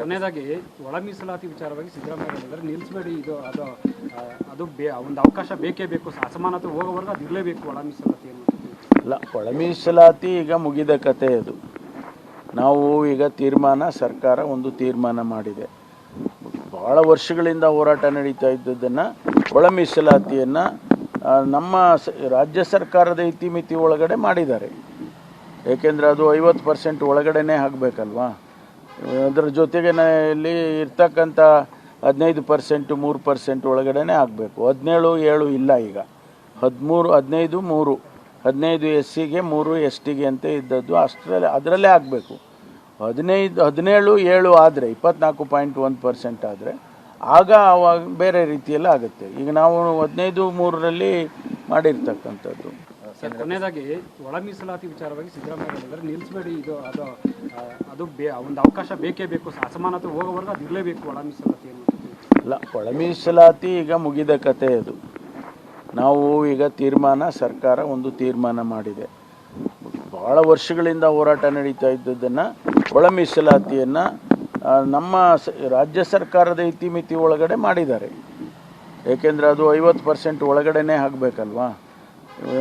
ಕೊನೆಯದಾಗಿ ಒಳ ಮೀಸಲಾತಿ ವಿಚಾರವಾಗಿ ಸಿದ್ದರಾಮಯ್ಯ ಹೇಳಿದ್ರೆ ನಿಲ್ಲಿಸಬೇಡಿ, ಇದು ಅದು ಅದು ಒಂದು ಅವಕಾಶ ಬೇಕೇ ಬೇಕು, ಅಸಮಾನತೆ ಹೋಗೋವರೆಗೂ ಅದು ಇರಲೇಬೇಕು ಒಳ ಮೀಸಲಾತಿ ಅನ್ನೋದು. ಅಲ್ಲ, ಒಳ ಮೀಸಲಾತಿ ಈಗ ಮುಗಿದ ಕತೆ ಅದು. ನಾವು ಈಗ ಸರ್ಕಾರ ಒಂದು ತೀರ್ಮಾನ ಮಾಡಿದೆ. ಭಾಳ ವರ್ಷಗಳಿಂದ ಹೋರಾಟ ನಡೀತಾ ಇದ್ದದ್ದನ್ನು ಒಳ ಮೀಸಲಾತಿಯನ್ನು ನಮ್ಮ ರಾಜ್ಯ ಸರ್ಕಾರದ ಇತಿಮಿತಿ ಒಳಗಡೆ ಮಾಡಿದ್ದಾರೆ. ಏಕೆಂದರೆ ಅದು 50% ಒಳಗಡೆನೇ ಆಗಬೇಕಲ್ವಾ. ಅದರ ಜೊತೆಗೆ ಇಲ್ಲಿ ಇರ್ತಕ್ಕಂಥ 15% 3% ಒಳಗಡೆನೇ ಆಗಬೇಕು. 17 ಇಲ್ಲ, ಈಗ 13 15 15 SCಗೆ 3 STಗೆ ಅಂತ ಇದ್ದದ್ದು ಅದರಲ್ಲೇ ಆಗಬೇಕು. 17 ಆದರೆ 24.1% ಆದರೆ ಆಗ ಅವಾಗ ಬೇರೆ ರೀತಿಯಲ್ಲಿ ಆಗುತ್ತೆ. ಈಗ ನಾವು 15-3ರಲ್ಲಿ ಮಾಡಿರ್ತಕ್ಕಂಥದ್ದು. ಕೊನೆಯದಾಗಿ ಒಳ ಮೀಸಲಾತಿ ವಿಚಾರವಾಗಿ ಸಿದ್ದರಾಮಯ್ಯ ಹೇಳಿದ್ರೆ ನಿಲ್ಲಿಸಬೇಡಿ, ಇದು ಅದು ಅದು ಒಂದು ಅವಕಾಶ ಬೇಕೇ ಬೇಕು, ಅಸಮಾನತೆ ಹೋಗೋವರೆಗೂ ಅದು ಇರಲೇಬೇಕು ಒಳ ಮೀಸಲಾತಿ ಅನ್ನೋದು. ಅಲ್ಲ, ಒಳ ಮೀಸಲಾತಿ ಈಗ ಮುಗಿದ ಕತೆ ಅದು. ನಾವು ಈಗ ಸರ್ಕಾರ ಒಂದು ತೀರ್ಮಾನ ಮಾಡಿದೆ. ಭಾಳ ವರ್ಷಗಳಿಂದ ಹೋರಾಟ ನಡೀತಾ ಇದ್ದದ್ದನ್ನು ಒಳ ಮೀಸಲಾತಿಯನ್ನು ನಮ್ಮ ರಾಜ್ಯ ಸರ್ಕಾರದ ಇತಿಮಿತಿ ಒಳಗಡೆ ಮಾಡಿದ್ದಾರೆ. ಏಕೆಂದರೆ ಅದು 50% ಒಳಗಡೆನೇ ಆಗಬೇಕಲ್ವಾ.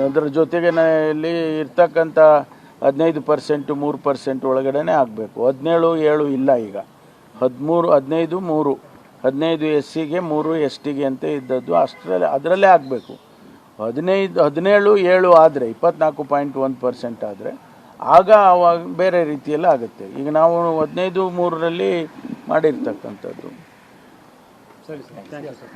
ಅದರ ಜೊತೆಗೆ ಇಲ್ಲಿ ಇರ್ತಕ್ಕಂಥ 15% 3% ಒಳಗಡೆನೇ ಆಗಬೇಕು. 17 ಇಲ್ಲ, ಈಗ 15 SCಗೆ 3 STಗೆ ಅಂತ ಇದ್ದದ್ದು ಅದರಲ್ಲೇ ಆಗಬೇಕು. 17 ಆದರೆ 24.1% ಆದರೆ ಆಗ ಅವಾಗ ಬೇರೆ ರೀತಿಯಲ್ಲಿ ಆಗುತ್ತೆ. ಈಗ ನಾವು 15-3ರಲ್ಲಿ ಮಾಡಿರ್ತಕ್ಕಂಥದ್ದು. ಸರಿ ಸರ್, ಥ್ಯಾಂಕ್ ಯು ಸರ್.